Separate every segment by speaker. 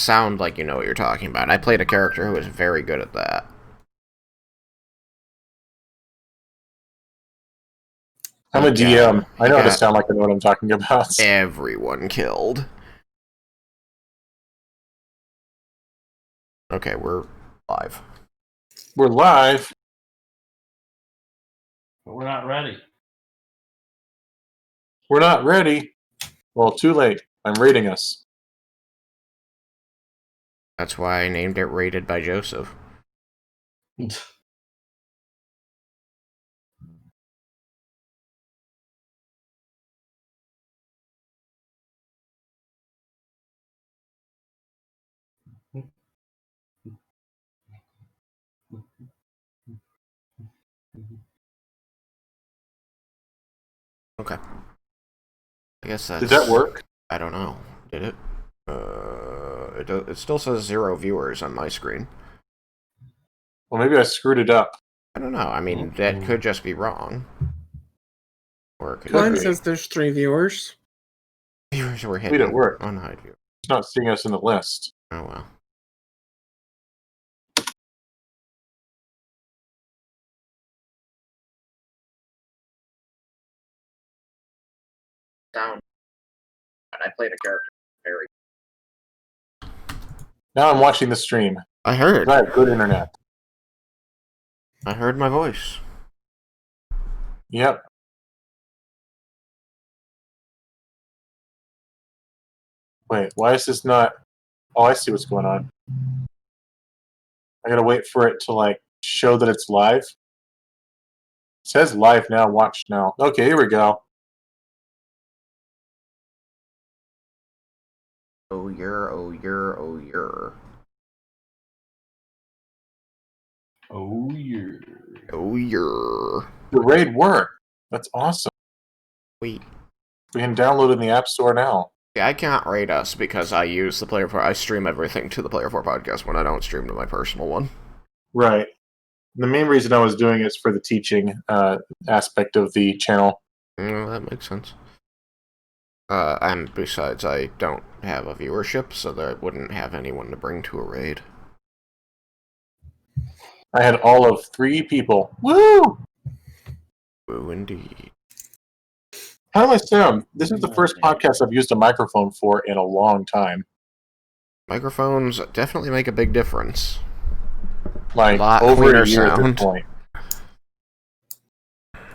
Speaker 1: sound like you know what you're talking about. I played a character who was very good at that.
Speaker 2: I'm a DM. I know how to
Speaker 1: got
Speaker 2: sound like I know what I'm talking about.
Speaker 1: everyone killed. Okay, we're live.
Speaker 2: We're live.
Speaker 3: But we're not ready.
Speaker 2: We're not ready. Well, too late. I'm rating us.
Speaker 1: That's why I named it Rated by Joseph. Okay. I guess that's...
Speaker 2: Did that work?
Speaker 1: I don't know. Did it? It still says 0 viewers on my screen.
Speaker 2: Well, maybe I screwed it up.
Speaker 1: I don't know. I mean, that could just be wrong. Or it could
Speaker 4: Mine
Speaker 1: be.
Speaker 4: says there's 3 viewers.
Speaker 1: Viewers were
Speaker 2: Wait,
Speaker 1: hidden.
Speaker 2: it worked.
Speaker 1: Unhide viewers.
Speaker 2: It's not seeing us in the list.
Speaker 1: Oh, well. Down. I played a character very...
Speaker 2: Now I'm watching the stream.
Speaker 1: I heard.
Speaker 2: I have good internet.
Speaker 1: I heard my voice.
Speaker 2: Yep. Wait, why is this not... Oh, I see what's going on. I gotta wait for it to, like, show that it's live. It says live now, watch now. Okay, here we go.
Speaker 1: Oh, you're.
Speaker 3: Oh, yeah.
Speaker 2: The raid worked. That's awesome.
Speaker 1: Wait.
Speaker 2: We can download it in the App Store now.
Speaker 1: Yeah, I can't rate us because I use the Player 4. I stream everything to the Player 4 podcast when I don't stream to my personal one.
Speaker 2: Right. The main reason I was doing it is for the teaching aspect of the channel.
Speaker 1: That makes sense. And besides, I don't have a viewership, so that I wouldn't have anyone to bring to a raid.
Speaker 2: I had all of 3 people. Woo!
Speaker 1: Woo, indeed.
Speaker 2: How do I sound? This is the first podcast I've used a microphone for in a long time.
Speaker 1: Microphones definitely make a big difference.
Speaker 2: Like,
Speaker 1: lot
Speaker 2: over
Speaker 1: cleaner
Speaker 2: a year at
Speaker 1: sound.
Speaker 2: this point.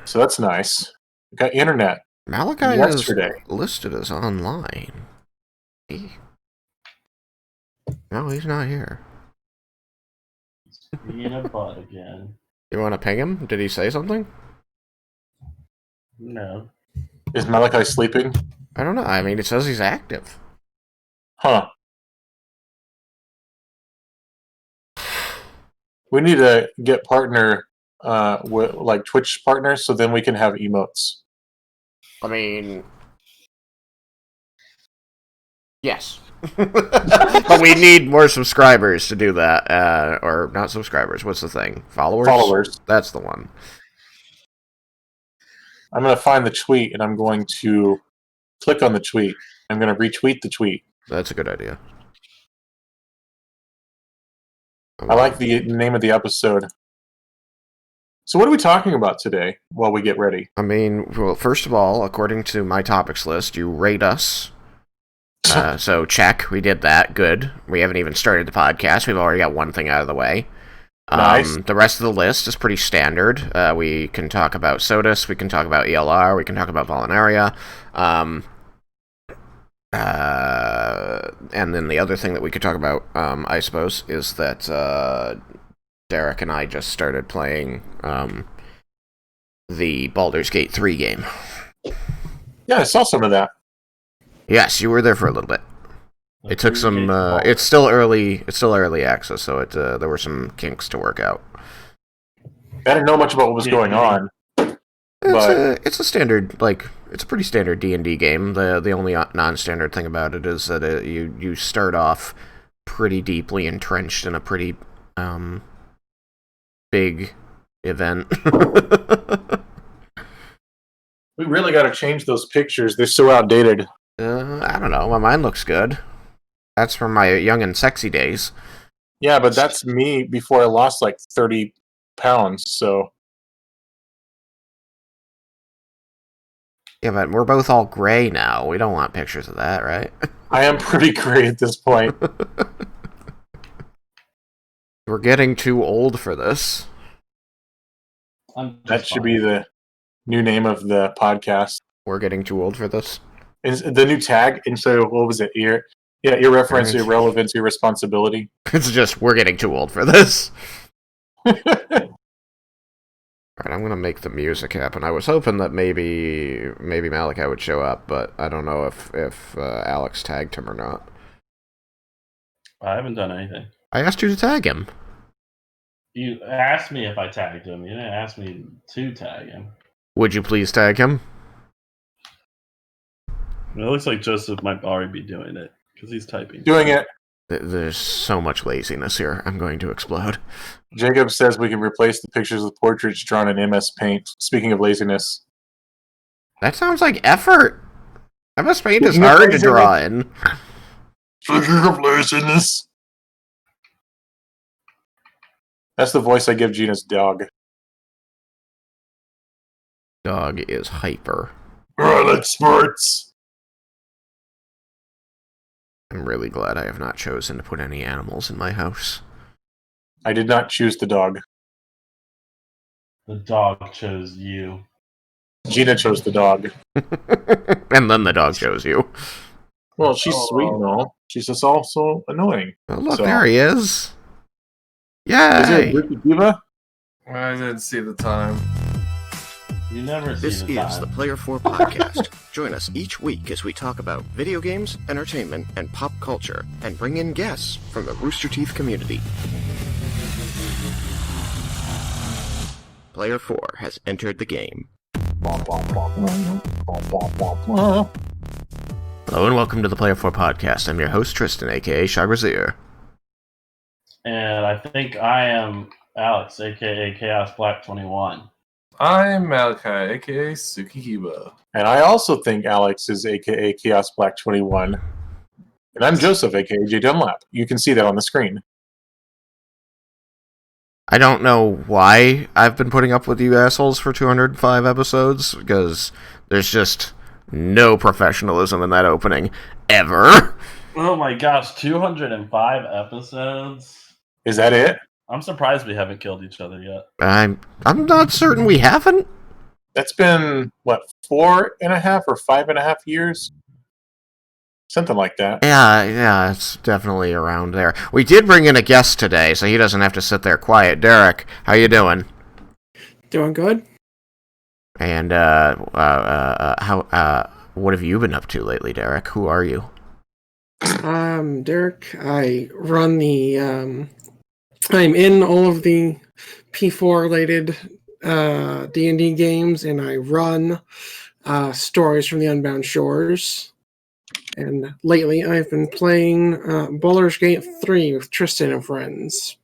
Speaker 2: So that's nice. We got internet.
Speaker 1: Malachi
Speaker 2: Yesterday.
Speaker 1: is listed as online. No, he's not here.
Speaker 3: Being a butt again.
Speaker 1: You want to ping him? Did he say something?
Speaker 3: No.
Speaker 2: Is Malachi sleeping?
Speaker 1: I don't know. I mean, it says he's active.
Speaker 2: Huh. We need to get partner, with, like, Twitch partners, so then we can have emotes.
Speaker 1: I mean... Yes. But we need more subscribers to do that. Or not subscribers. What's the thing? Followers?
Speaker 2: Followers.
Speaker 1: That's the one.
Speaker 2: I'm going to find the tweet, and I'm going to click on the tweet. I'm going to retweet the tweet.
Speaker 1: That's a good idea.
Speaker 2: I like the name of the episode. So what are we talking about today while we get ready?
Speaker 1: I mean, well, first of all, according to my topics list, you rate us. So check, we did that. Good. We haven't even started the podcast. We've already got one thing out of the way.
Speaker 2: Nice.
Speaker 1: The rest of the list is pretty standard. We can talk about Sodus, we can talk about ELR, we can talk about Volanaria. And then the other thing that we could talk about, I suppose, is that Derek and I just started playing the Baldur's Gate 3 game.
Speaker 2: Yeah, I saw some of that.
Speaker 1: Yes, you were there for a little bit. It took some. It's still early. It's still early access, so there were some kinks to work out.
Speaker 2: I didn't know much about what was going on.
Speaker 1: It's a standard, like, it's a pretty standard D&D game. The only non-standard thing about it is that you start off pretty deeply entrenched in a pretty big event.
Speaker 2: We really got to change those pictures. They're so outdated.
Speaker 1: I don't know. Mine looks good. That's from my young and sexy days.
Speaker 2: Yeah, but that's me before I lost like 30 pounds, so...
Speaker 1: Yeah, but we're both all gray now. We don't want pictures of that, right?
Speaker 2: I am pretty gray at this point.
Speaker 1: We're getting too old for this.
Speaker 2: That should be the new name of the podcast.
Speaker 1: We're getting too old for this.
Speaker 2: Is the new tag? And so, what was it? Irreverence, irrelevance, irresponsibility.
Speaker 1: It's just, we're getting too old for this. Alright, I'm gonna make the music happen. I was hoping that maybe Malachi would show up, but I don't know if Alex tagged him or not.
Speaker 3: I haven't done anything.
Speaker 1: I asked you to tag him.
Speaker 3: You asked me if I tagged him. You didn't ask me to tag him.
Speaker 1: Would you please tag him?
Speaker 4: It looks like Joseph might already be doing it, because he's typing.
Speaker 2: Doing it.
Speaker 1: There's so much laziness here. I'm going to explode.
Speaker 2: Jacob says we can replace the pictures with portraits drawn in MS Paint. Speaking of laziness.
Speaker 1: That sounds like effort. MS Paint is hard to draw in.
Speaker 2: Speaking of laziness. That's the voice I give Gina's dog.
Speaker 1: Dog is hyper.
Speaker 2: I like sports.
Speaker 1: I'm really glad I have not chosen to put any animals in my house.
Speaker 2: I did not choose the dog.
Speaker 3: The dog chose you.
Speaker 2: Gina chose the dog.
Speaker 1: And then the dog chose you.
Speaker 2: Well, she's sweet and all. She's just also annoying.
Speaker 1: Oh, look,
Speaker 2: So-
Speaker 1: there he is.
Speaker 2: Is
Speaker 1: Yay!
Speaker 2: it Ricky Diva?
Speaker 5: I didn't see the time.
Speaker 3: You never see
Speaker 6: This
Speaker 3: the
Speaker 6: is
Speaker 3: time.
Speaker 6: the Player 4 Podcast. Join us each week as we talk about video games, entertainment, and pop culture, and bring in guests from the Rooster Teeth community. Player 4 has entered the game.
Speaker 1: Hello and welcome to the Player 4 Podcast. I'm your host, Tristan, aka Shagrazier.
Speaker 3: And I think I am Alex, aka Chaos Black 21.
Speaker 5: I'm Malachi, aka Sukihiba.
Speaker 2: And I also think Alex is aka Chaos Black 21. And I'm Joseph, aka J Dunlap. You can see that on the screen.
Speaker 1: I don't know why I've been putting up with you assholes for 205 episodes, because there's just no professionalism in that opening, ever.
Speaker 3: Oh my gosh, 205 episodes?
Speaker 2: Is that it?
Speaker 3: I'm surprised we haven't killed each other yet.
Speaker 1: I'm not certain we haven't.
Speaker 2: That's been, what, 4.5 or 5.5 years? Something like that.
Speaker 1: Yeah, it's definitely around there. We did bring in a guest today, so he doesn't have to sit there quiet. Derek, how you doing?
Speaker 7: Doing good.
Speaker 1: And, what have you been up to lately, Derek? Who are you?
Speaker 7: Derek, I run the, I'm in all of the P4 related, D&D games, and I run, Stories from the Unbound Shores. And lately I've been playing, Baldur's Gate 3 with Tristan and friends.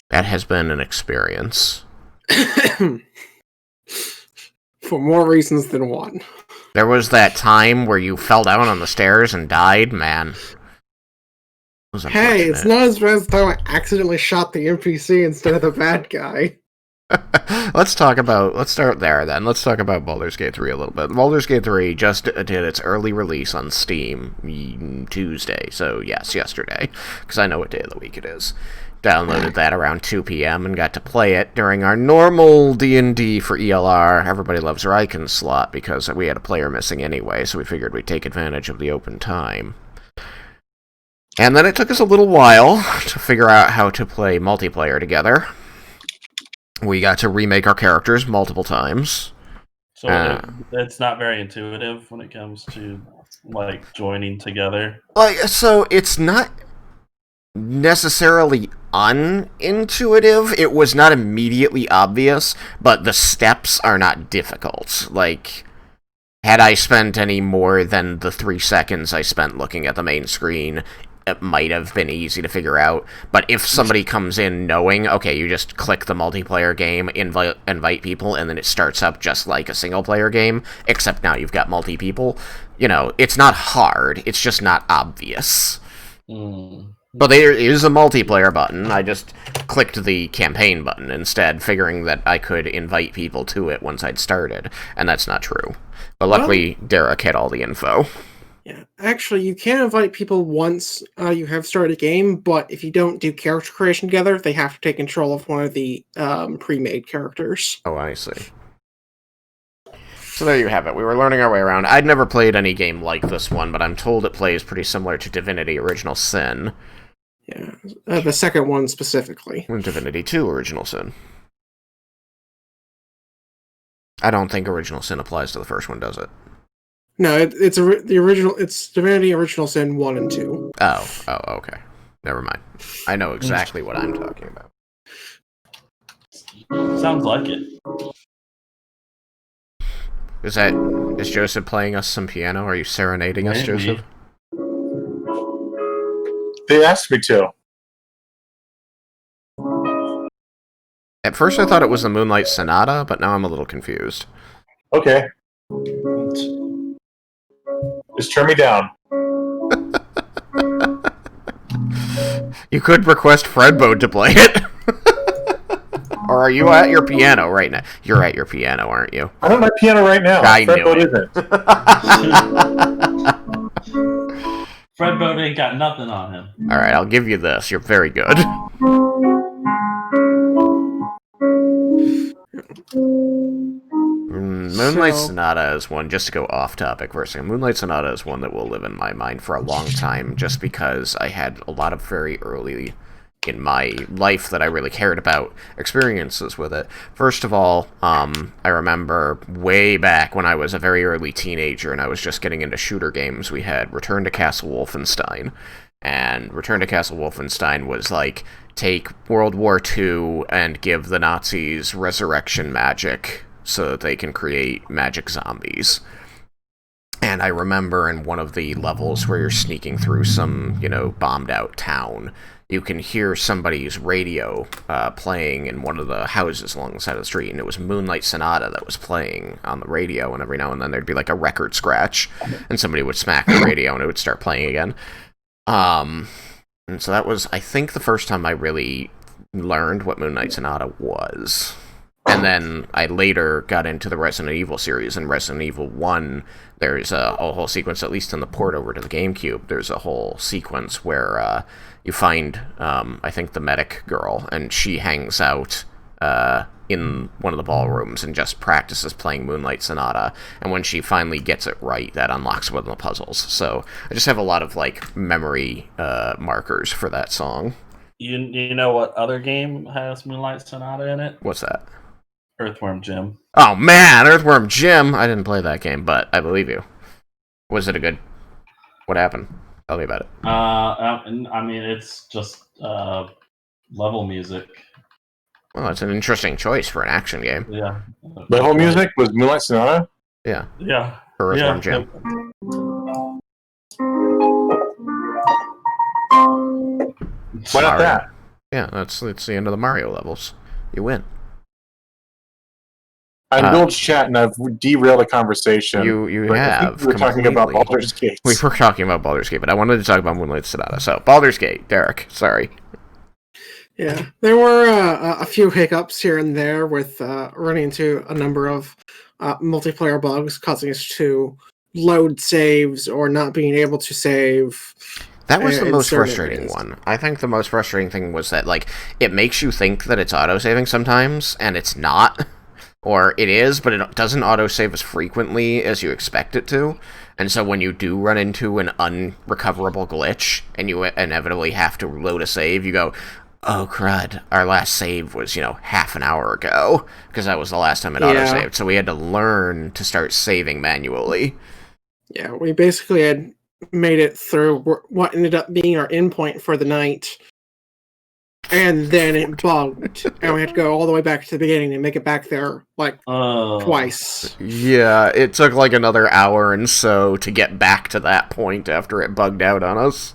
Speaker 1: That has been an experience.
Speaker 7: For more reasons than one.
Speaker 1: There was that time where you fell down on the stairs and died, man. It was
Speaker 7: Hey, it's
Speaker 1: unfortunate.
Speaker 7: not as bad as the time I accidentally shot the NPC instead of the bad guy.
Speaker 1: Let's start there then. Let's talk about Baldur's Gate 3 a little bit. Baldur's Gate 3 just did its early release on Steam Tuesday, so yes, yesterday, because I know what day of the week it is. Downloaded that around 2 p.m. and got to play it during our normal D&D for ELR. Everybody loves Riken slot because we had a player missing anyway, so we figured we'd take advantage of the open time. And then it took us a little while to figure out how to play multiplayer together. We got to remake our characters multiple times.
Speaker 3: So it's not very intuitive when it comes to, like, joining together.
Speaker 1: So it's not necessarily unintuitive. It was not immediately obvious, but the steps are not difficult. Like, had I spent any more than the 3 seconds I spent looking at the main screen, it might have been easy to figure out. But if somebody comes in knowing, okay, you just click the multiplayer game, invite people, and then it starts up just like a single-player game, except now you've got multi-people, you know, it's not hard, it's just not obvious. But there is a multiplayer button. I just clicked the campaign button instead, figuring that I could invite people to it once I'd started, and that's not true. But luckily, Derek had all the info.
Speaker 7: Yeah, actually, you can invite people once you have started a game, but if you don't do character creation together, they have to take control of one of the pre-made characters.
Speaker 1: Oh, I see. So there you have it. We were learning our way around. I'd never played any game like this one, but I'm told it plays pretty similar to Divinity Original Sin.
Speaker 7: Yeah, the second one specifically.
Speaker 1: And Divinity 2 Original Sin. I don't think Original Sin applies to the first one, does it?
Speaker 7: No, it's the original. It's Divinity Original Sin 1 and 2.
Speaker 1: Oh, okay. Never mind. I know exactly what I'm talking about.
Speaker 3: Sounds like it.
Speaker 1: Is Joseph playing us some piano? Are you serenading us,
Speaker 3: Maybe.
Speaker 1: Joseph?
Speaker 2: They asked me to.
Speaker 1: At first I thought it was the Moonlight Sonata, but now I'm a little confused.
Speaker 2: Okay. Just turn me down.
Speaker 1: You could request Fredbode to play it. Or are you at your piano right now? You're at your piano, aren't you?
Speaker 2: I'm at my piano right now.
Speaker 1: I knew
Speaker 2: Fredbode
Speaker 1: it.
Speaker 2: isn't.
Speaker 3: Fredbode ain't got nothing on him.
Speaker 1: Alright, I'll give you this. You're very good. Moonlight Sonata is one, just to go off topic for a second, Moonlight Sonata is one that will live in my mind for a long time, just because I had a lot of very early in my life that I really cared about experiences with it. First of all, I remember way back when I was a very early teenager and I was just getting into shooter games, we had Return to Castle Wolfenstein. And Return to Castle Wolfenstein was like, take World War II and give the Nazis resurrection magic so that they can create magic zombies. And I remember in one of the levels where you're sneaking through some, bombed out town, you can hear somebody's radio playing in one of the houses along the side of the street, and it was Moonlight Sonata that was playing on the radio, and every now and then there'd be like a record scratch, and somebody would smack the radio and it would start playing again. And so that was, I think, the first time I really learned what Moonlight Sonata was. And then I later got into the Resident Evil series. In Resident Evil 1, there's a whole sequence, at least in the port over to the GameCube, there's a whole sequence where you find, I think, the medic girl, and she hangs out in one of the ballrooms and just practices playing Moonlight Sonata. And when she finally gets it right, that unlocks one of the puzzles. So I just have a lot of, memory markers for that song.
Speaker 3: You know what other game has Moonlight Sonata in it?
Speaker 1: What's that?
Speaker 3: Earthworm Jim.
Speaker 1: Oh, man! Earthworm Jim! I didn't play that game, but I believe you. Was it a good... What happened? Tell me about it.
Speaker 3: I mean, it's just level music.
Speaker 1: Well, it's an interesting choice for an action game.
Speaker 3: Yeah.
Speaker 2: Level music was Moonlight Sonata?
Speaker 1: Yeah.
Speaker 3: Yeah.
Speaker 1: For Earthworm Jim.
Speaker 2: Why not that?
Speaker 1: Yeah, it's the end of the Mario levels. You win.
Speaker 2: I indulged chat and I've derailed a conversation.
Speaker 1: You
Speaker 2: But I
Speaker 1: have.
Speaker 2: think we were talking about
Speaker 1: completely.
Speaker 2: Baldur's Gate.
Speaker 1: We were talking about Baldur's Gate, but I wanted to talk about Moonlight Sonata. So, Baldur's Gate, Derek, sorry.
Speaker 7: Yeah, there were a few hiccups here and there with running into a number of multiplayer bugs causing us to load saves or not being able to save.
Speaker 1: That was the
Speaker 7: in
Speaker 1: most
Speaker 7: certain
Speaker 1: frustrating
Speaker 7: areas.
Speaker 1: one. I think the most frustrating thing was that, it makes you think that it's autosaving sometimes, and it's not. Or it is, but it doesn't autosave as frequently as you expect it to. And so when you do run into an unrecoverable glitch, and you inevitably have to load a save, you go, oh crud, our last save was, half an hour ago, because that was the last time it autosaved. So we had to learn to start saving manually.
Speaker 7: Yeah, we basically had made it through what ended up being our endpoint for the night, and then it bugged, and we had to go all the way back to the beginning and make it back there, twice.
Speaker 1: Yeah, it took another hour and so to get back to that point after it bugged out on us.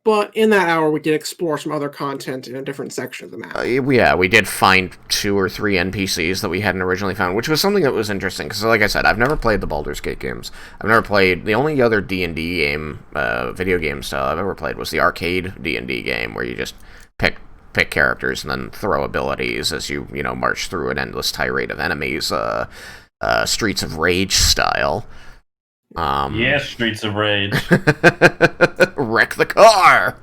Speaker 7: But in that hour, we did explore some other content in a different section of the map.
Speaker 1: Yeah, we did find 2 or 3 NPCs that we hadn't originally found, which was something that was interesting, because like I said, I've never played the Baldur's Gate games. I've never played... The only other D&D game, video game style I've ever played was the arcade D&D game, where you just pick characters and then throw abilities as you march through an endless tirade of enemies, Streets of Rage style.
Speaker 3: Yeah, Streets of Rage.
Speaker 1: Wreck the car!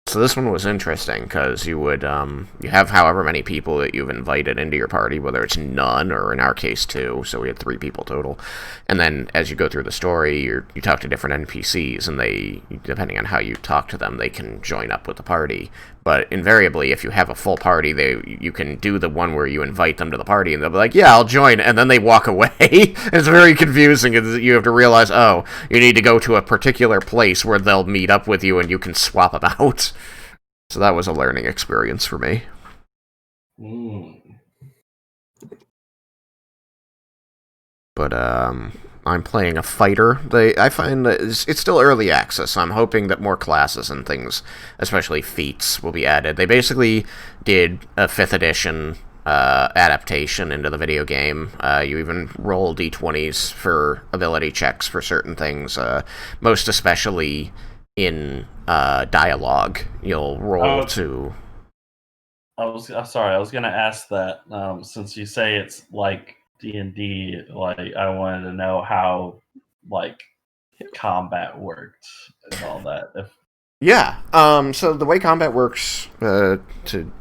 Speaker 1: So this one was interesting, because you would, you have however many people that you've invited into your party, whether it's none, or in our case 2, so we had 3 people total. And then, as you go through the story, you talk to different NPCs, and they, depending on how you talk to them, they can join up with the party. But invariably, if you have a full party, you can do the one where you invite them to the party, and they'll be like, yeah, I'll join, and then they walk away. It's very confusing, because you have to realize, oh, you need to go to a particular place where they'll meet up with you, and you can swap them out. So that was a learning experience for me. But, I'm playing a fighter. I find that it's still early access, so I'm hoping that more classes and things, especially feats, will be added. They basically did a 5th edition adaptation into the video game. You even roll d20s for ability checks for certain things, most especially in dialogue. You'll roll to...
Speaker 3: I'm sorry, I was going to ask that, since you say it's like D&D, like, I wanted to know how, like, combat worked and all that.
Speaker 1: Yeah, so the way combat works, to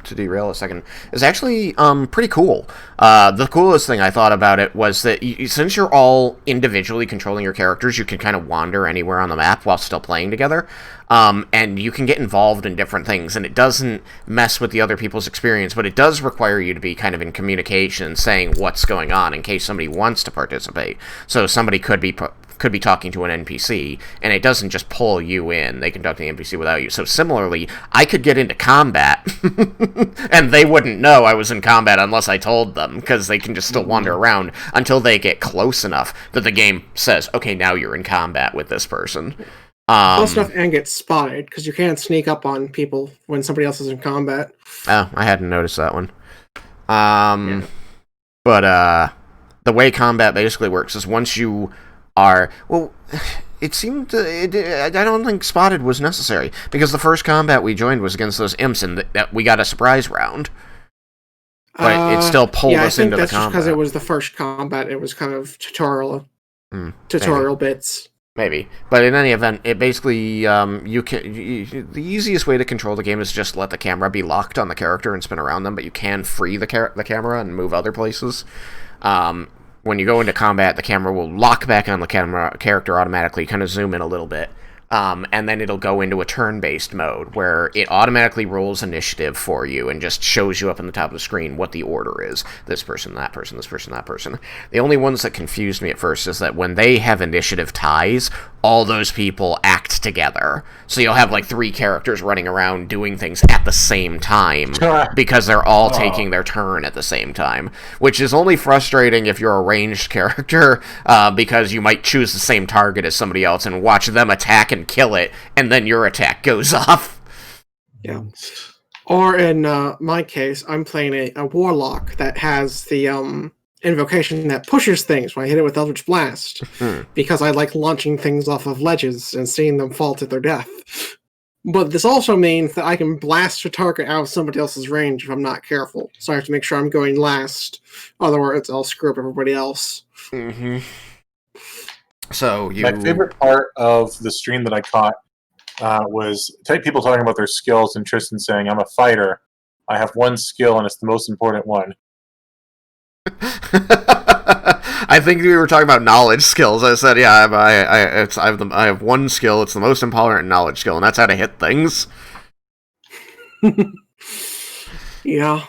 Speaker 1: derail a second, is actually pretty cool. The coolest thing I thought about it was that since you're all individually controlling your characters, you can kind of wander anywhere on the map while still playing together, and you can get involved in different things, and it doesn't mess with the other people's experience, but it does require you to be kind of in communication, saying what's going on in case somebody wants to participate. So somebody could be talking to an NPC, and it doesn't just pull you in. They can talk to the NPC without you. So similarly, I could get into combat, and they wouldn't know I was in combat unless I told them, because they can just still wander around until they get close enough that the game says, okay, now you're in combat with this person.
Speaker 7: Close enough and get spotted, because you can't sneak up on people when somebody else is in combat.
Speaker 1: Oh, I hadn't noticed that one. But the way combat basically works is once you are... Well, it seemed... I don't think spotted was necessary, because the first combat we joined was against those imps, and that we got a surprise round. But it still pulled us into the combat.
Speaker 7: Just because it was the first combat, it was kind of tutorial bits.
Speaker 1: Maybe. But in any event, it basically, the easiest way to control the game is just let the camera be locked on the character and spin around them, but you can free the camera and move other places. When you go into combat, the camera will lock back on the character automatically, kind of zoom in a little bit, and then it'll go into a turn-based mode, where it automatically rolls initiative for you and just shows you up on the top of the screen what the order is. This person, that person, this person, that person. The only ones that confused me at first is that when they have initiative ties, all those people act together. So you'll have like 3 characters running around doing things at the same time, because they're all taking their turn at the same time, which is only frustrating if you're a ranged character, because you might choose the same target as somebody else and watch them attack and kill it, and then your attack goes off.
Speaker 7: Yeah. Or in my case, I'm playing a warlock that has the invocation that pushes things when I hit it with Eldritch Blast, because I like launching things off of ledges and seeing them fall to their death. But this also means that I can blast a target out of somebody else's range if I'm not careful. So I have to make sure I'm going last. Otherwise, I'll screw up everybody else.
Speaker 1: Mm-hmm. So
Speaker 2: My favorite part of the stream that I caught was people talking about their skills, and Tristan saying, I'm a fighter. I have one skill, and it's the most important one.
Speaker 1: I think we were talking about knowledge skills. I said, yeah, I have one skill. It's the most important knowledge skill, and that's how to hit things.
Speaker 7: Yeah.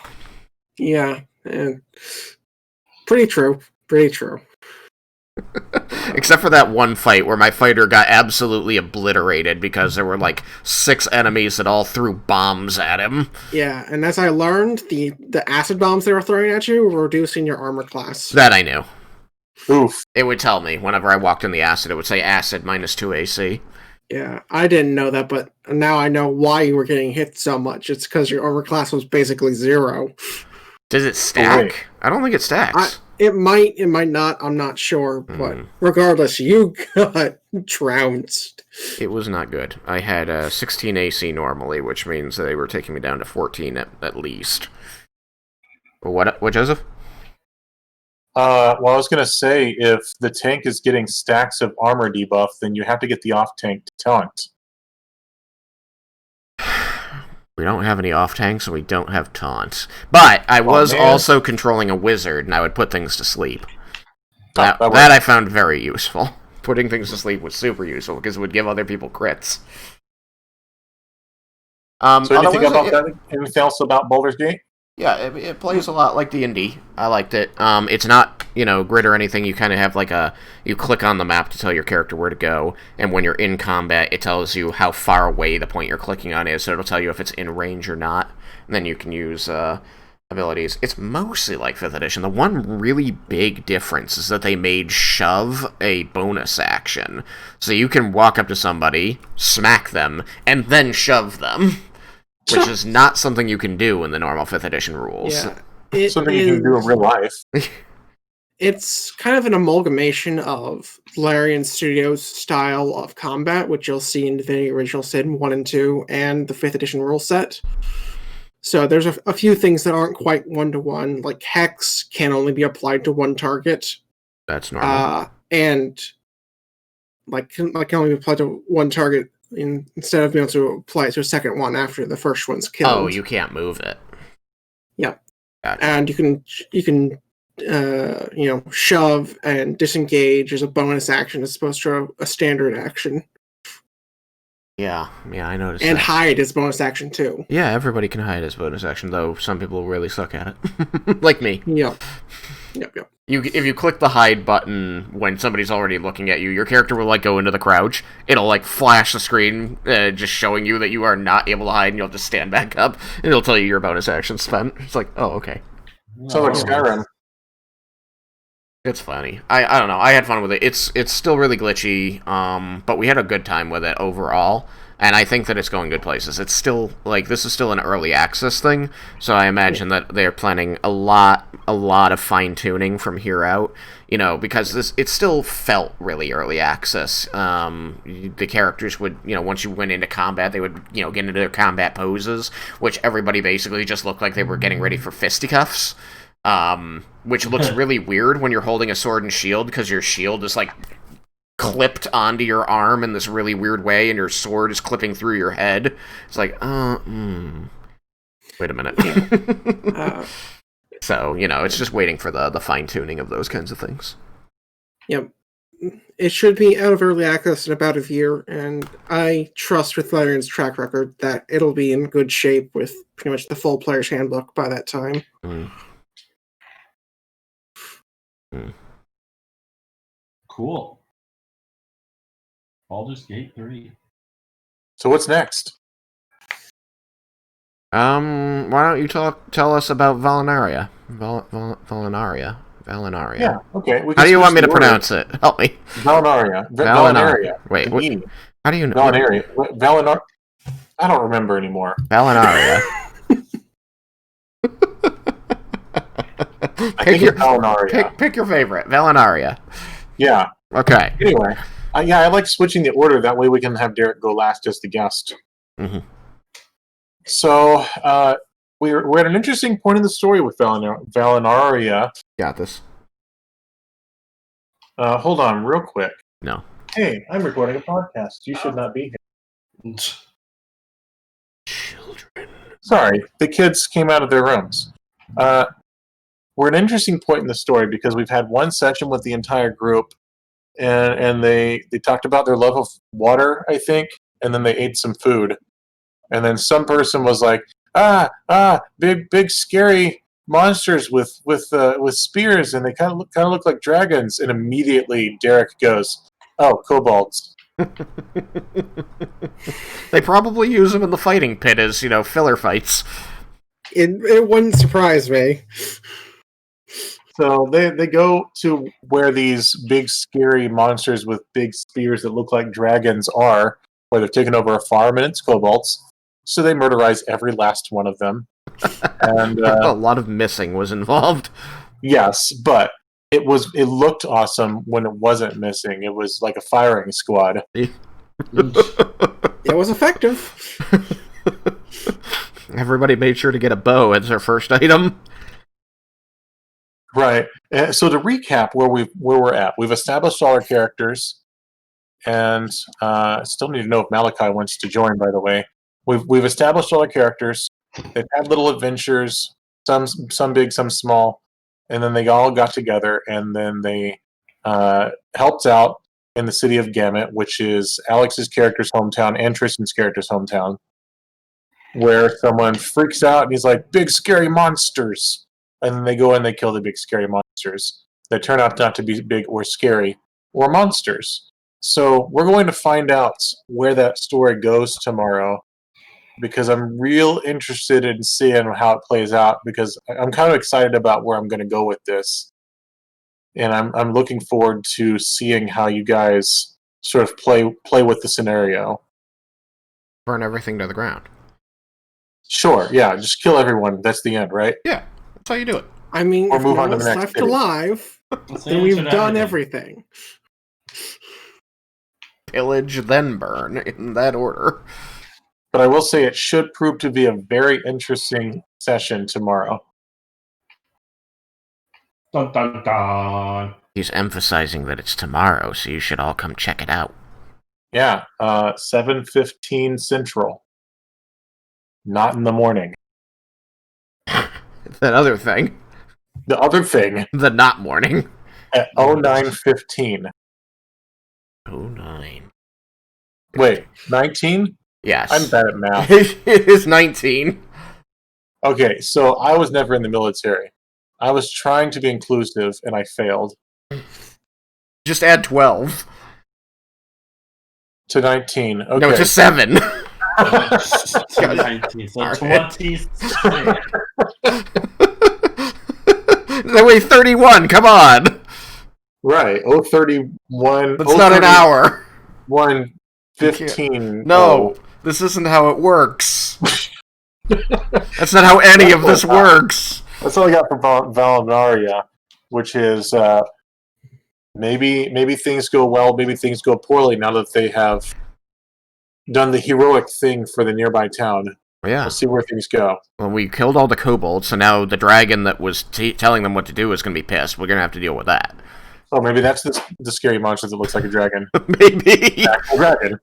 Speaker 7: Pretty true.
Speaker 1: Except for that one fight where my fighter got absolutely obliterated because there were like 6 enemies that all threw bombs at him.
Speaker 7: Yeah, and as I learned, the acid bombs they were throwing at you were reducing your armor class.
Speaker 1: That I knew.
Speaker 2: Oof.
Speaker 1: It would tell me whenever I walked in the acid. It would say acid -2 AC.
Speaker 7: Yeah, I didn't know that, but now I know why you were getting hit so much. It's because your overclass was basically 0.
Speaker 1: Does it stack? I don't think it stacks.
Speaker 7: It might not. I'm not sure, but regardless, you got trounced.
Speaker 1: It was not good. I had 16 AC normally, which means they were taking me down to 14 at least. What, Joseph?
Speaker 2: Well, I was gonna say, if the tank is getting stacks of armor debuff, then you have to get the off tank to taunt.
Speaker 1: We don't have any off tanks, and we don't have taunts. But I was also controlling a wizard, and I would put things to sleep. That I found very useful. Putting things to sleep was super useful, because it would give other people crits.
Speaker 2: So anything else about Baldur's Gate?
Speaker 1: Yeah, it plays a lot like D&D. I liked it. It's not, grid or anything. You kind of have you click on the map to tell your character where to go, and when you're in combat, it tells you how far away the point you're clicking on is, so it'll tell you if it's in range or not, and then you can use abilities. It's mostly like 5th edition. The one really big difference is that they made shove a bonus action. So you can walk up to somebody, smack them, and then shove them. Which is not something you can do in the normal 5th edition rules.
Speaker 7: Yeah,
Speaker 2: something you can do in real life.
Speaker 7: It's kind of an amalgamation of Larian Studios' style of combat, which you'll see in the original Sin 1 and 2, and the 5th edition rule set. So there's a few things that aren't quite one-to-one, like Hex can only be applied to one target.
Speaker 1: That's normal.
Speaker 7: And can only be applied to one target instead of being able to apply it to a second one after the first one's killed.
Speaker 1: Oh, you can't move it.
Speaker 7: Yeah.
Speaker 1: Gotcha.
Speaker 7: And you can shove and disengage as a bonus action as opposed to a standard action.
Speaker 1: Yeah, I noticed.
Speaker 7: And
Speaker 1: that.
Speaker 7: hide is bonus action too.
Speaker 1: Yeah, everybody can hide as bonus action, though some people really suck at it. Like me.
Speaker 7: Yep.
Speaker 1: If you click the hide button when somebody's already looking at you, your character will go into the crouch. It'll flash the screen, just showing you that you are not able to hide, and you'll just stand back up, and it'll tell you your bonus action spent. It's like, oh, okay.
Speaker 2: So like Skyrim.
Speaker 1: It's funny. I don't know. I had fun with it. It's still really glitchy, but we had a good time with it overall. And I think that it's going good places. It's still, this is still an early access thing, so I imagine that they're planning a lot of fine-tuning from here out, because it still felt really early access. The characters would, once you went into combat, they would, get into their combat poses, which everybody basically just looked like they were getting ready for fisticuffs, which looks really weird when you're holding a sword and shield, because your shield is, clipped onto your arm in this really weird way, and your sword is clipping through your head. It's like, wait a minute. So, it's just waiting for the fine-tuning of those kinds of things.
Speaker 7: Yep. It should be out of early access in about a year, and I trust with Larian's track record that it'll be in good shape with pretty much the full player's handbook by that time.
Speaker 3: Cool. Baldur's Gate 3.
Speaker 2: So what's next?
Speaker 1: Why don't you tell us about Valinaria? Valinaria.
Speaker 2: Yeah, okay.
Speaker 1: How do you want me to pronounce it? Help me.
Speaker 2: Valinaria.
Speaker 1: Wait, how do you know?
Speaker 2: Valinaria. Valinar. I don't remember anymore.
Speaker 1: Valinaria. Pick your favorite. Valinaria.
Speaker 2: Yeah.
Speaker 1: Okay.
Speaker 2: Anyway. I like switching the order. That way we can have Derek go last as the guest.
Speaker 1: Mm-hmm.
Speaker 2: So, we're at an interesting point in the story with Valinaria.
Speaker 1: Got this.
Speaker 2: Hold on real quick.
Speaker 1: No.
Speaker 2: Hey, I'm recording a podcast. You should not be here.
Speaker 1: Children.
Speaker 2: Sorry, the kids came out of their rooms. We're at an interesting point in the story because we've had one session with the entire group, and they talked about their love of water, I think, and then they ate some food. And then some person was like, big scary monsters with spears, and they kind of look like dragons. And immediately Derek goes, "Oh, kobolds."
Speaker 1: They probably use them in the fighting pit as, filler fights.
Speaker 7: It wouldn't surprise me.
Speaker 2: So they go to where these big scary monsters with big spears that look like dragons are, where they're taking over a farm and it's kobolds. So they murderize every last one of them. And
Speaker 1: A lot of missing was involved.
Speaker 2: yes, but it looked awesome when it wasn't missing. It was like a firing squad.
Speaker 7: It was effective.
Speaker 1: Everybody made sure to get a bow as their first item.
Speaker 2: Right. So to recap where we're at, we've established all our characters, and still need to know if Malachi wants to join. By the way, we've established all our characters. They've had little adventures, some big, some small, and then they all got together, and then they helped out in the city of Gamut, which is Alex's character's hometown and Tristan's character's hometown, where someone freaks out and he's like, "Big scary monsters." And then they go and they kill the big scary monsters that turn out not to be big or scary or monsters. So we're going to find out where that story goes tomorrow, because I'm real interested in seeing how it plays out, because I'm kind of excited about where I'm going to go with this. And I'm looking forward to seeing how you guys sort of play with the scenario.
Speaker 1: Burn everything to the ground.
Speaker 2: Sure, yeah, just kill everyone. That's the end, right?
Speaker 1: Yeah, that's how you do it.
Speaker 7: I mean,
Speaker 2: Or
Speaker 7: if
Speaker 2: move
Speaker 7: no
Speaker 2: on to the
Speaker 7: one's
Speaker 2: next
Speaker 7: left
Speaker 2: city.
Speaker 7: alive,
Speaker 3: That's the
Speaker 7: then we've
Speaker 3: answer to
Speaker 7: done everything.
Speaker 1: Pillage, then burn, in that order.
Speaker 2: But I will say it should prove to be a very interesting session tomorrow.
Speaker 3: Dun dun dun.
Speaker 1: He's emphasizing that it's tomorrow, so you should all come check it out.
Speaker 2: Yeah, 7:15 Central. Not in the morning.
Speaker 1: That other thing,
Speaker 2: The other thing,
Speaker 1: the not morning.
Speaker 2: at 09:15.
Speaker 1: 09.
Speaker 2: Wait, 19?
Speaker 1: Yes.
Speaker 2: I'm bad at math.
Speaker 1: It is 19.
Speaker 2: Okay, so I was never in the military. I was trying to be inclusive, and I failed.
Speaker 1: Just add 12.
Speaker 2: To 19. Okay.
Speaker 1: No, to 7.
Speaker 3: 19, so
Speaker 1: Alright.
Speaker 3: 26.
Speaker 1: No, wait, 31, come on.
Speaker 2: Right, 031.
Speaker 1: That's not an hour.
Speaker 2: 1:15.
Speaker 1: No, this isn't how it works. That's not how any of this works.
Speaker 2: That's all I got for Valanaria, which is maybe things go well, maybe things go poorly now that they have done the heroic thing for the nearby town.
Speaker 1: Yeah.
Speaker 2: We'll see where things go.
Speaker 1: Well, we killed all the kobolds, so now the dragon that was telling them what to do is going to be pissed. We're going to have to deal with that.
Speaker 2: Oh, maybe that's the scary monster that looks like a dragon.
Speaker 1: Maybe.
Speaker 2: Actual dragon.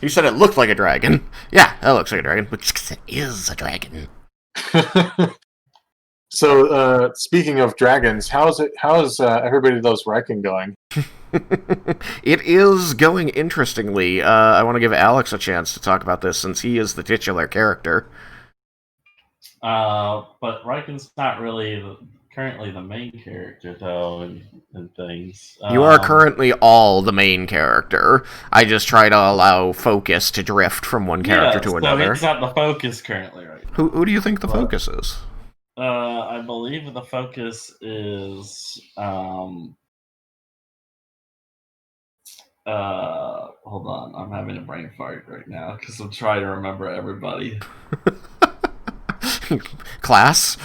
Speaker 1: You said it looked like a dragon. Yeah, that looks like a dragon, but it is a dragon.
Speaker 2: So, speaking of dragons, how's everybody those Riken going?
Speaker 1: It is going interestingly. I want to give Alex a chance to talk about this since he is the titular character.
Speaker 3: But Riken's not really currently the main character, though, and things.
Speaker 1: You are currently all the main character. I just try to allow focus to drift from one character to another.
Speaker 3: So he's not the focus currently, right?
Speaker 1: Who do you think the focus is?
Speaker 3: I believe the focus is hold on, I'm having a brain fart right now because I'm trying to remember everybody.
Speaker 1: Class?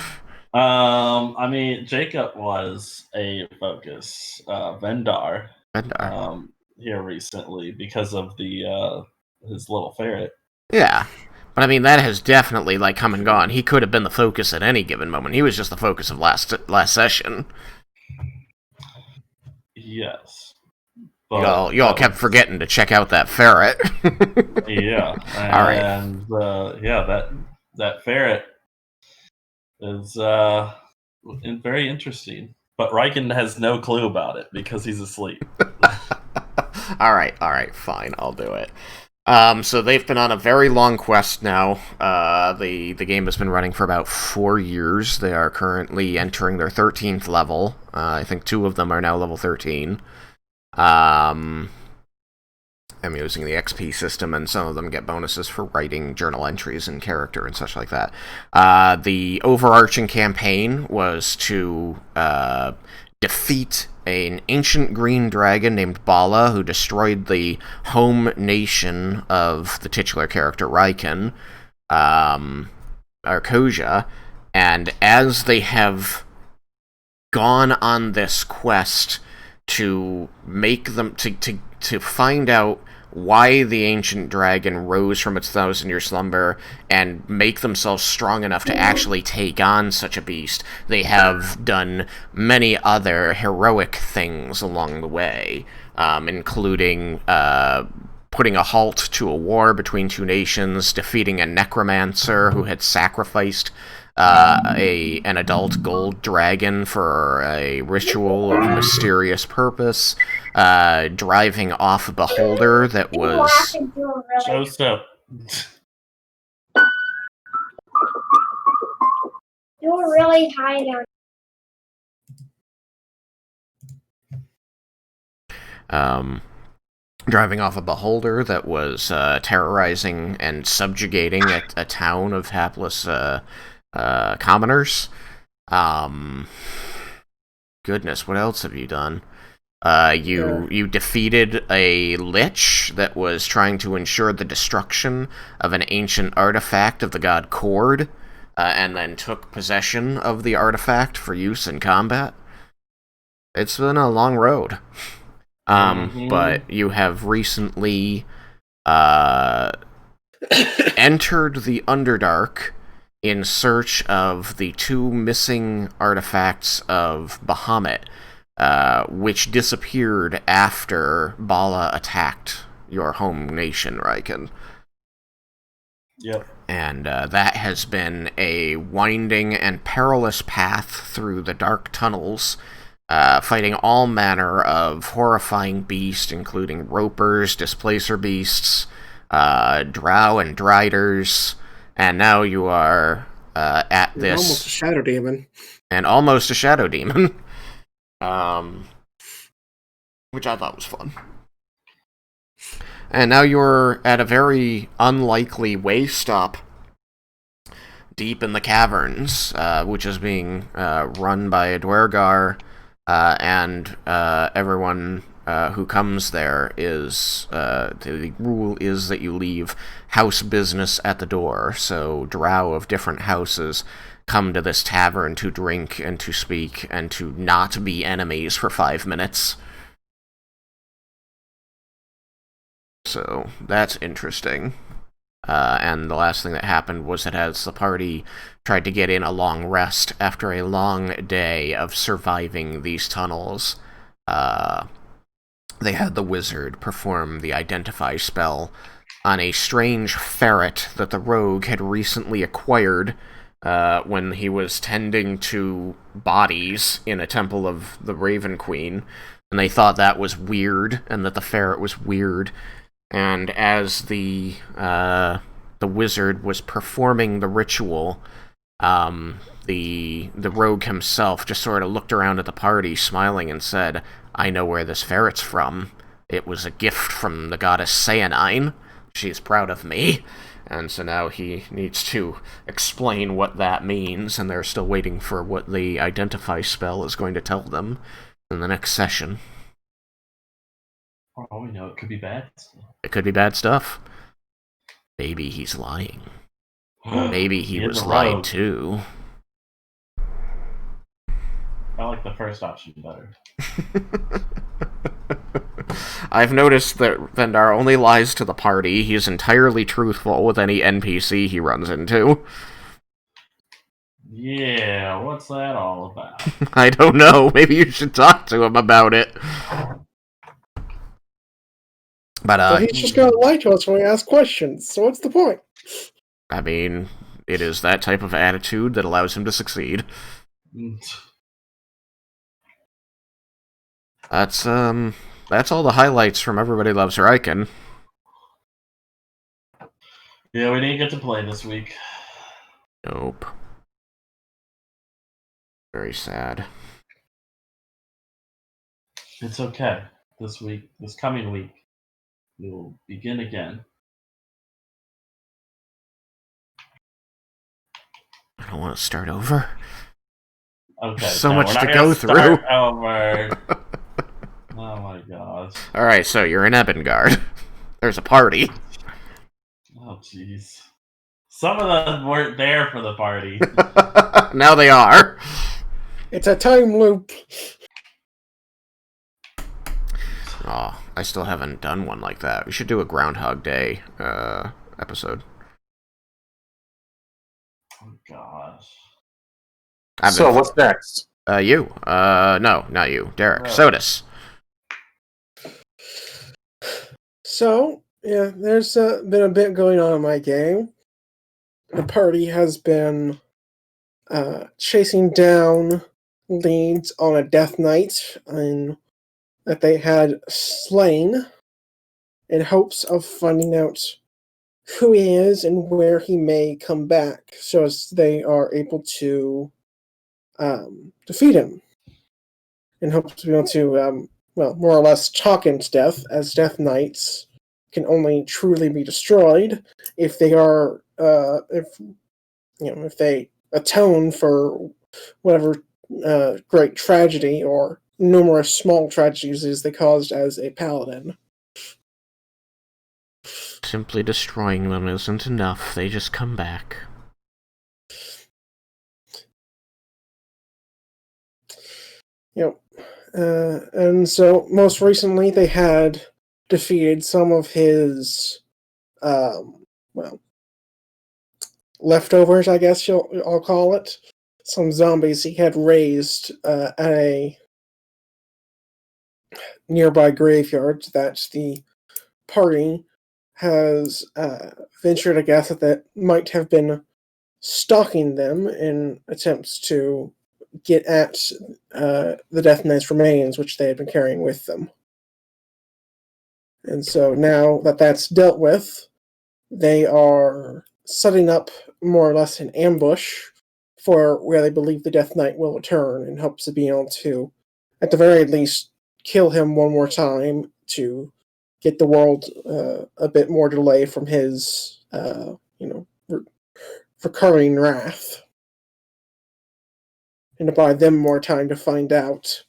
Speaker 3: I mean, Jacob was a focus. Vendar.
Speaker 1: Vendar.
Speaker 3: Here recently because of the his little ferret.
Speaker 1: Yeah. But I mean, that has definitely, come and gone. He could have been the focus at any given moment. He was just the focus of last session.
Speaker 3: Yes.
Speaker 1: You all kept forgetting to check out that ferret.
Speaker 3: Yeah.
Speaker 1: All right.
Speaker 3: And, that ferret is very interesting. But Riken has no clue about it because he's asleep.
Speaker 1: Alright, fine, I'll do it. So they've been on a very long quest now. The game has been running for about 4 years. They are currently entering their 13th level. I think 2 of them are now level 13. am using the XP system, and some of them get bonuses for writing journal entries and character and such like that. The overarching campaign was to defeat an ancient green dragon named Bala, who destroyed the home nation of the titular character Raiken, Arcosia, and as they have gone on this quest to make them to find out why the ancient dragon rose from its 1,000-year slumber and make themselves strong enough to actually take on such a beast, they have done many other heroic things along the way, including putting a halt to a war between two nations, defeating a necromancer who had sacrificed an adult gold dragon for a ritual of mysterious purpose, driving off a beholder that was...
Speaker 3: Joseph.
Speaker 8: You were really high down.
Speaker 1: Driving off a beholder that was terrorizing and subjugating a town of hapless commoners. Goodness, what else have you done? You defeated a lich that was trying to ensure the destruction of an ancient artifact of the god Kord, and then took possession of the artifact for use in combat. It's been a long road. But you have recently entered the Underdark in search of the two missing artifacts of Bahamut, which disappeared after Bala attacked your home nation, Raiken.
Speaker 3: Yep.
Speaker 1: And that has been a winding and perilous path through the dark tunnels, fighting all manner of horrifying beasts, including ropers, displacer beasts, drow and driders, and now you are at this...
Speaker 7: Almost a shadow demon.
Speaker 1: And almost a shadow demon. Which I thought was fun. And now you're at a very unlikely way stop deep in the caverns, which is being run by a Dwergar, and everyone who comes there is... the rule is that you leave house business at the door, so drow of different houses come to this tavern to drink and to speak and to not be enemies for 5 minutes. So, that's interesting. And the last thing that happened was that as the party tried to get in a long rest after a long day of surviving these tunnels, they had the wizard perform the Identify spell on a strange ferret that the rogue had recently acquired when he was tending to bodies in a temple of the Raven Queen, and they thought that was weird, and that the ferret was weird. And as the wizard was performing the ritual, the rogue himself just sort of looked around at the party, smiling, and said, "I know where this ferret's from. It was a gift from the goddess Sayanine. She's proud of me." And so now he needs to explain what that means, and they're still waiting for what the Identify spell is going to tell them in the next session.
Speaker 3: Oh, we know it could be bad.
Speaker 1: It could be bad stuff. Maybe he's lying. Maybe he was lied to.
Speaker 3: I like the first option better.
Speaker 1: I've noticed that Vendar only lies to the party. He's entirely truthful with any NPC he runs into.
Speaker 3: Yeah, what's that all about?
Speaker 1: I don't know. Maybe you should talk to him about it. But,
Speaker 7: So he's just gonna lie to us when we ask questions, so what's the point?
Speaker 1: I mean, it is that type of attitude that allows him to succeed. That's all the highlights from Everybody Loves Raiken.
Speaker 3: Yeah, we didn't get to play this week.
Speaker 1: Nope. Very sad.
Speaker 3: It's okay. This coming week, We will begin again.
Speaker 1: I don't want to start over.
Speaker 3: Okay,
Speaker 1: So
Speaker 3: no,
Speaker 1: much
Speaker 3: we're not
Speaker 1: to
Speaker 3: gonna
Speaker 1: go
Speaker 3: start
Speaker 1: through.
Speaker 3: Over. Oh my gosh.
Speaker 1: Alright, so you're in Ebengard. There's a party.
Speaker 3: Oh jeez. Some of them weren't there for the party.
Speaker 1: Now they are.
Speaker 7: It's a time loop.
Speaker 1: Oh, I still haven't done one like that. We should do a Groundhog Day episode.
Speaker 3: Oh gosh.
Speaker 2: So what's next?
Speaker 1: You. No, not you. Derek.
Speaker 3: Oh.
Speaker 1: Sodus.
Speaker 7: So, yeah, there's been a bit going on in my game. The party has been chasing down leads on a Death Knight that they had slain in hopes of finding out who he is and where he may come back, so as they are able to defeat him in hopes to be able to, more or less talk him to death, as Death Knights can only truly be destroyed if they are, if they atone for whatever great tragedy or numerous small tragedies they caused as a paladin.
Speaker 1: Simply destroying them isn't enough. They just come back.
Speaker 7: Yep. And so, most recently, they had defeated some of his, leftovers, I guess I'll call it. Some zombies he had raised at a nearby graveyard that the party has ventured a guess that might have been stalking them in attempts to get at the Death Knight's remains, which they had been carrying with them. And so now that that's dealt with, they are setting up more or less an ambush for where they believe the Death Knight will return in hopes of being able to, at the very least, kill him one more time to get the world a bit more delay from his, recurring wrath. And to buy them more time to find out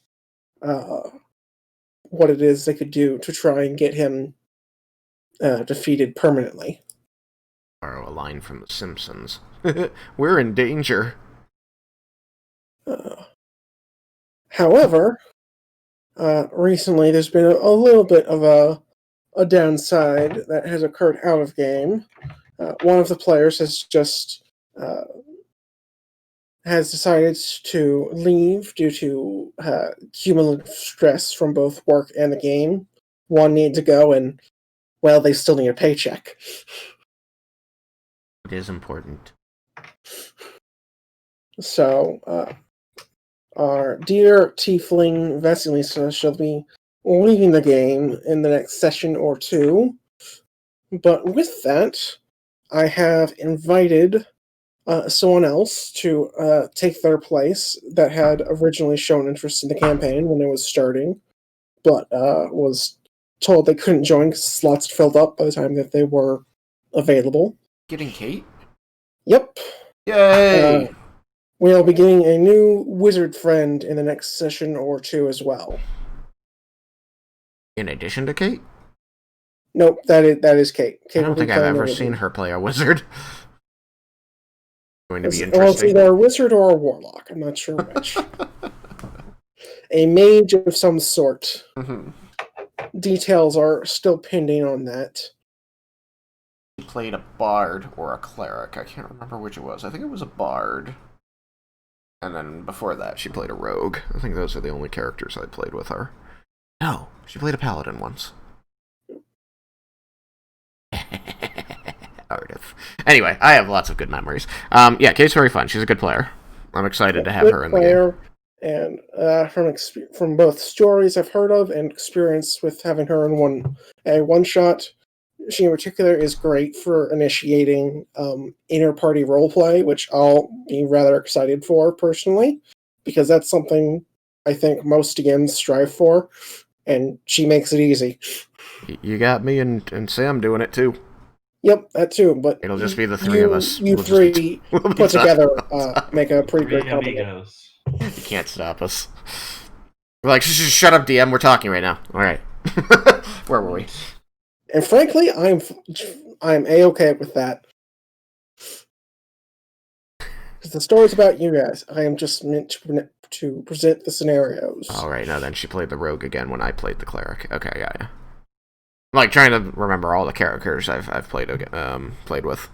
Speaker 7: what it is they could do to try and get him defeated permanently.
Speaker 1: Borrow a line from The Simpsons. We're in danger.
Speaker 7: However, recently there's been a little bit of a downside that has occurred out of game. One of the players has just has decided to leave due to cumulative stress from both work and the game. One needed to go, and, well, they still need a paycheck.
Speaker 1: It is important.
Speaker 7: So, our dear Tiefling Vasilisa shall be leaving the game in the next session or two. But with that, I have invited someone else to take their place that had originally shown interest in the campaign when it was starting, but was told they couldn't join because slots filled up by the time that they were available.
Speaker 1: Getting Kate?
Speaker 7: Yep.
Speaker 1: Yay!
Speaker 7: We'll be getting a new wizard friend in the next session or two as well.
Speaker 1: In addition to Kate?
Speaker 7: Nope, that is Kate. Kate
Speaker 1: I don't
Speaker 7: will be
Speaker 1: think I've
Speaker 7: playing
Speaker 1: ever
Speaker 7: the
Speaker 1: seen
Speaker 7: wizard.
Speaker 1: her play a wizard. Going to be
Speaker 7: Well, it's
Speaker 1: interesting.
Speaker 7: either a wizard or a warlock. I'm not sure which. A mage of some sort.
Speaker 1: Mm-hmm.
Speaker 7: Details are still pending on that.
Speaker 1: She played a bard or a cleric. I can't remember which it was. I think it was a bard. And then before that, she played a rogue. I think those are the only characters I played with her. No, she played a paladin once. Ardith. Anyway, I have lots of good memories. Yeah, Kate's very fun. She's a good player. I'm excited to have
Speaker 7: Good
Speaker 1: her in the game.
Speaker 7: And from both stories I've heard of and experience with having her in a one shot, she in particular is great for initiating inter party roleplay, which I'll be rather excited for personally, because that's something I think most DMs strive for. and she makes it easy.
Speaker 1: You got me and Sam doing it too.
Speaker 7: Yep, that too. But
Speaker 1: It'll just be the three of us.
Speaker 7: You
Speaker 1: We'll just be-
Speaker 7: three
Speaker 1: we'll be
Speaker 7: put
Speaker 1: done.
Speaker 7: together make a pretty
Speaker 3: Three
Speaker 7: great company.
Speaker 3: amigos.
Speaker 1: You can't stop us. We're like, shut up, DM. We're talking right now. All right. Where were we?
Speaker 7: And frankly, I'm a-okay with that. Because the story's about you guys. I am just meant to present the scenarios.
Speaker 1: All right. Now then, she played the rogue again when I played the cleric. Okay, yeah. I'm like trying to remember all the characters I've played with.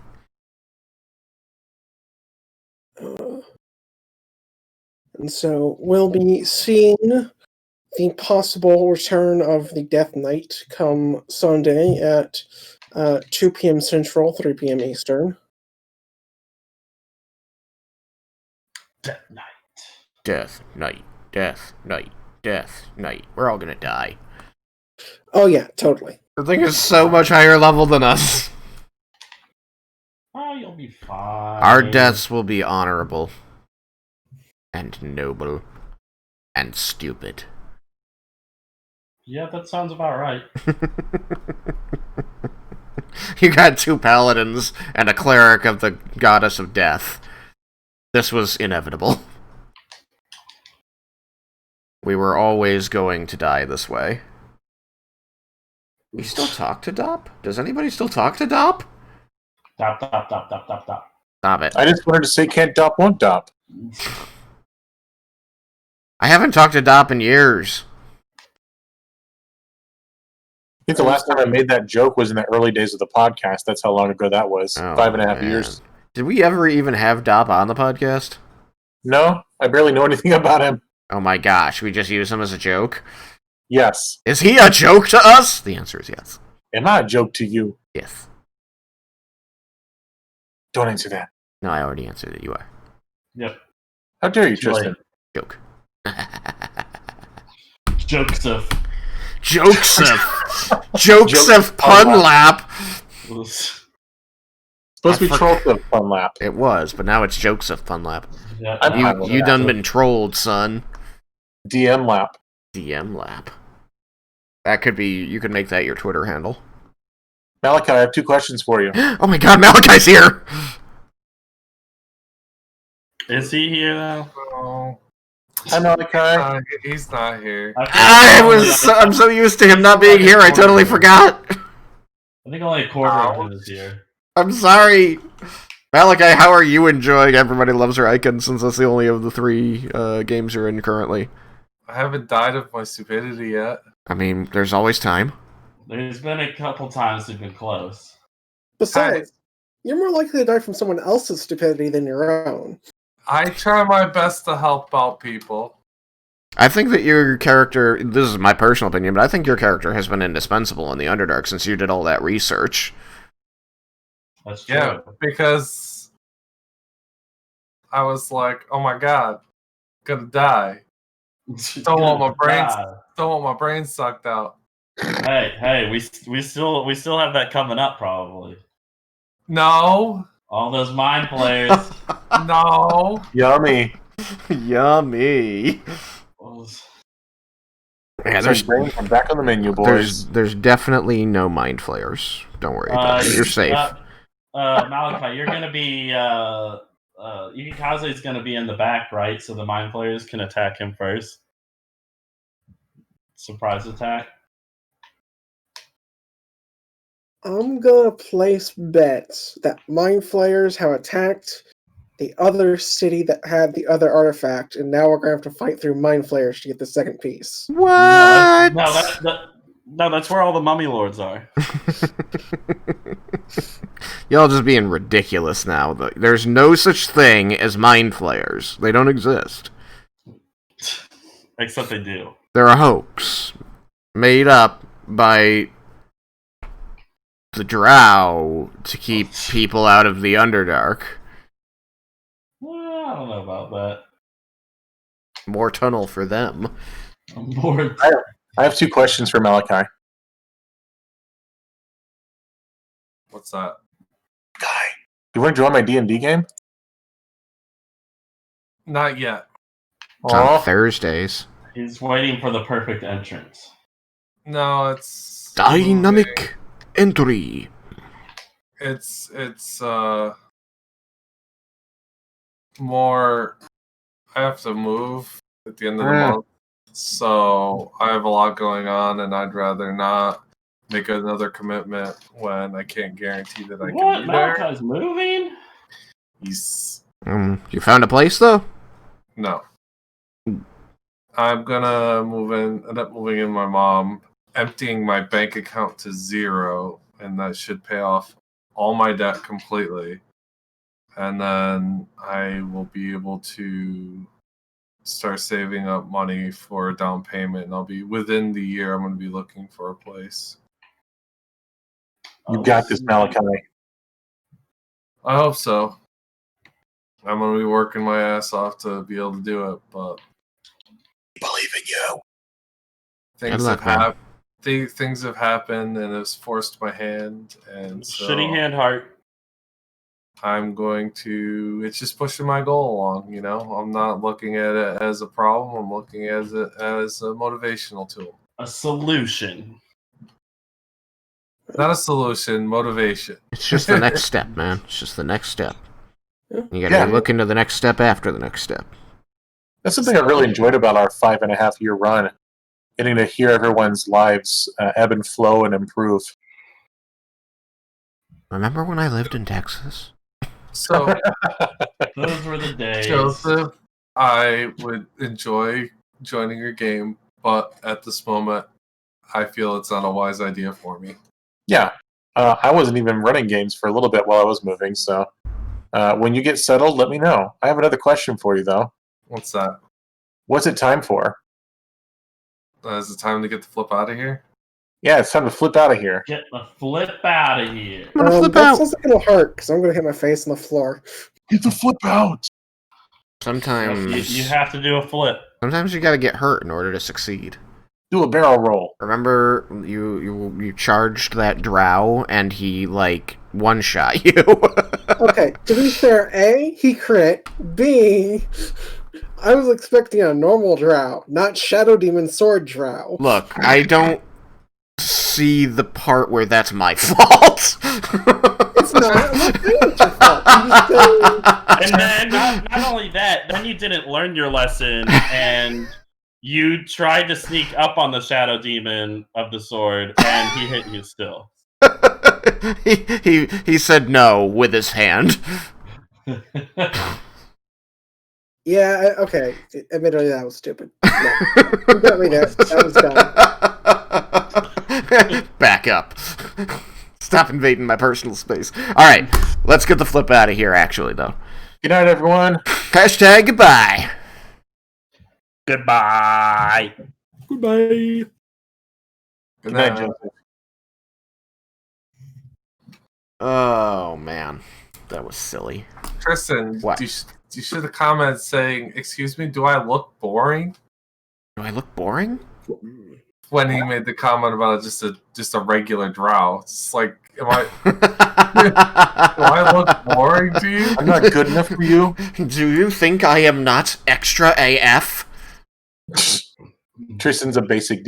Speaker 7: And so we'll be seeing the possible return of the Death Knight come Sunday at 2 p.m. Central, 3 p.m. Eastern.
Speaker 3: Death Knight.
Speaker 1: Death Knight. Death Knight. Death Knight. We're all gonna die.
Speaker 7: Oh yeah, totally.
Speaker 1: The thing is so much higher level than us.
Speaker 3: Oh, you'll be fine.
Speaker 1: Our deaths will be honorable. And noble. And stupid.
Speaker 3: Yeah, that sounds about right.
Speaker 1: You got 2 paladins and a cleric of the goddess of death. This was inevitable. We were always going to die this way. You still talk to Dop? Does anybody still talk to Dop?
Speaker 3: Stop.
Speaker 1: Stop it.
Speaker 2: I just wanted to say, can't Dop, won't Dop.
Speaker 1: I haven't talked to Dop in years.
Speaker 2: I think the last time I made that joke was in the early days of the podcast. That's how long ago that was.
Speaker 1: Oh,
Speaker 2: 5.5
Speaker 1: man.
Speaker 2: years.
Speaker 1: Did we ever even have Dop on the podcast?
Speaker 2: No, I barely know anything about him.
Speaker 1: Oh my gosh, we just use him as a joke?
Speaker 2: Yes.
Speaker 1: Is he a joke to us? The answer is yes.
Speaker 2: Am I a joke to you?
Speaker 1: Yes.
Speaker 2: Don't answer that.
Speaker 1: No, I already answered it. You are.
Speaker 3: Yep.
Speaker 2: How dare you,
Speaker 3: Too late.
Speaker 2: Tristan?
Speaker 1: Joke.
Speaker 3: Joseph.
Speaker 1: Jokesif! Jokesif Pun Lap!
Speaker 2: Supposed to be Trollcliff Fun Lap.
Speaker 1: It was, but now it's Jokesif Pun Lap.
Speaker 3: Yeah,
Speaker 2: I'm fine
Speaker 1: You
Speaker 2: with
Speaker 1: you
Speaker 2: that.
Speaker 1: done been trolled, son.
Speaker 2: DM Lap.
Speaker 1: DM Lap. That could be, you could make that your Twitter handle.
Speaker 2: Malachi, I have 2 questions for you.
Speaker 1: Oh my god, Malachi's here!
Speaker 3: Is he here now?
Speaker 5: Oh,
Speaker 2: Hi, Malachi.
Speaker 5: he's not here.
Speaker 1: I'm so used to him not being here, I totally forgot.
Speaker 3: I think only a quarter of him is here.
Speaker 1: I'm sorry. Malachi, how are you enjoying Everybody Loves Raiken, since that's the only of the 3 games you're in currently?
Speaker 5: I haven't died of my stupidity yet.
Speaker 1: I mean, there's always time.
Speaker 3: There's been a couple times we've been close.
Speaker 7: Besides, you're more likely to die from someone else's stupidity than your own.
Speaker 5: I try my best to help out people.
Speaker 1: I think that your character, this is my personal opinion, but I think your character has been indispensable in the Underdark since you did all that research.
Speaker 3: That's true.
Speaker 5: Yeah, because I was like, oh my god, gonna die. Don't want my brain sucked out.
Speaker 3: Hey, we still have that coming up probably.
Speaker 5: No,
Speaker 3: All those mind players.
Speaker 5: no.
Speaker 2: Yummy.
Speaker 1: Yummy. Yeah,
Speaker 2: There's I'm back on the menu, boys.
Speaker 1: there's definitely no mind flayers. Don't worry about it. You're safe.
Speaker 3: Malachi, you're gonna be Yukikaze is gonna be in the back, right? So the mind players can attack him first. Surprise attack.
Speaker 7: I'm gonna place bets that Mind Flayers have attacked the other city that had the other artifact, and now we're gonna have to fight through Mind Flayers to get the second piece.
Speaker 1: What?
Speaker 3: No, that's where all the mummy lords are.
Speaker 1: Y'all just being ridiculous now. There's no such thing as mind flayers. They don't exist.
Speaker 3: Except they do.
Speaker 1: They're a hoax made up by the Drow to keep people out of the Underdark.
Speaker 3: Well, I don't know about that.
Speaker 1: More tunnel for them.
Speaker 3: I'm bored.
Speaker 2: I have 2 questions for Malachi.
Speaker 5: What's that?
Speaker 2: Guy, you want to join my D&D game?
Speaker 5: Not yet.
Speaker 1: It's on
Speaker 2: Aw.
Speaker 1: Thursdays.
Speaker 3: He's waiting for the perfect entrance.
Speaker 5: No, it's
Speaker 1: Dynamic entry.
Speaker 5: It's more. I have to move at the end of the month, so I have a lot going on, and I'd rather not make another commitment when I can't guarantee that I can be there.
Speaker 3: Malachi's moving?
Speaker 5: He's
Speaker 1: You found a place though?
Speaker 5: no. I'm gonna end up moving in with my mom, emptying my bank account to 0, and that should pay off all my debt completely. And then I will be able to start saving up money for a down payment, and I'll be within the year. I'm going to be looking for a place.
Speaker 2: You got this, Malachi.
Speaker 5: I hope so. I'm going to be working my ass off to be able to do it, but
Speaker 2: Believe in you.
Speaker 5: things
Speaker 1: luck,
Speaker 5: have
Speaker 1: man.
Speaker 5: things have happened, and it's forced my hand, and so
Speaker 3: Shitty hand heart.
Speaker 5: I'm going to. It's just pushing my goal along. I'm not looking at it as a problem. I'm looking at it as a motivational tool.
Speaker 3: A solution.
Speaker 5: Not a solution, motivation.
Speaker 1: It's just the next step, man. It's just the next step. You gotta
Speaker 2: Yeah.
Speaker 1: look into the next step after the next step.
Speaker 2: That's something I really enjoyed about our 5.5-year run. Getting to hear everyone's lives ebb and flow and improve.
Speaker 1: Remember when I lived in Texas?
Speaker 5: So,
Speaker 3: Those were the days.
Speaker 5: Joseph, I would enjoy joining your game, but at this moment, I feel it's not a wise idea for me.
Speaker 2: Yeah. I wasn't even running games for a little bit while I was moving, so when you get settled, let me know. I have another question for you, though.
Speaker 5: What's that?
Speaker 2: What's it time for?
Speaker 5: Is it time to get the flip out of here?
Speaker 2: Yeah, it's time to flip out of here.
Speaker 3: Get the flip out of here.
Speaker 1: I'm gonna flip
Speaker 7: that
Speaker 1: out.
Speaker 7: sounds like it'll hurt because I'm gonna hit my face on the floor.
Speaker 2: Get the flip out!
Speaker 1: Sometimes
Speaker 3: You have to do a flip.
Speaker 1: sometimes you gotta get hurt in order to succeed.
Speaker 2: Do a barrel roll.
Speaker 1: Remember you charged that drow and he one-shot you.
Speaker 7: Okay, to be fair, A, he crit. B, I was expecting a normal drow, not Shadow Demon Sword drow.
Speaker 1: Look, I don't see the part where that's my fault.
Speaker 7: It's not. I'm not saying it's your fault. I'm just saying.
Speaker 3: And then, not only that, then you didn't learn your lesson, and you tried to sneak up on the Shadow Demon of the Sword, and he hit you still.
Speaker 1: he said no with his hand.
Speaker 7: Yeah, okay. Admittedly, that was stupid. Yeah. You got me there. That was dumb.
Speaker 1: Back up. Stop invading my personal space. Alright, let's get the flip out of here, actually, though.
Speaker 2: Good night, everyone.
Speaker 1: Hashtag goodbye.
Speaker 3: Goodbye.
Speaker 7: Goodbye.
Speaker 2: Good night, Joseph.
Speaker 1: Oh, man. That was silly.
Speaker 5: Tristan,
Speaker 1: What?
Speaker 5: you should have commented saying, "Excuse me, do I look boring?"
Speaker 1: Do I look boring?
Speaker 5: When he made the comment about just a regular drow. It's like, do I look boring to you?
Speaker 2: I'm not good enough for you.
Speaker 1: Do you think I am not extra AF?
Speaker 2: Tristan's a basic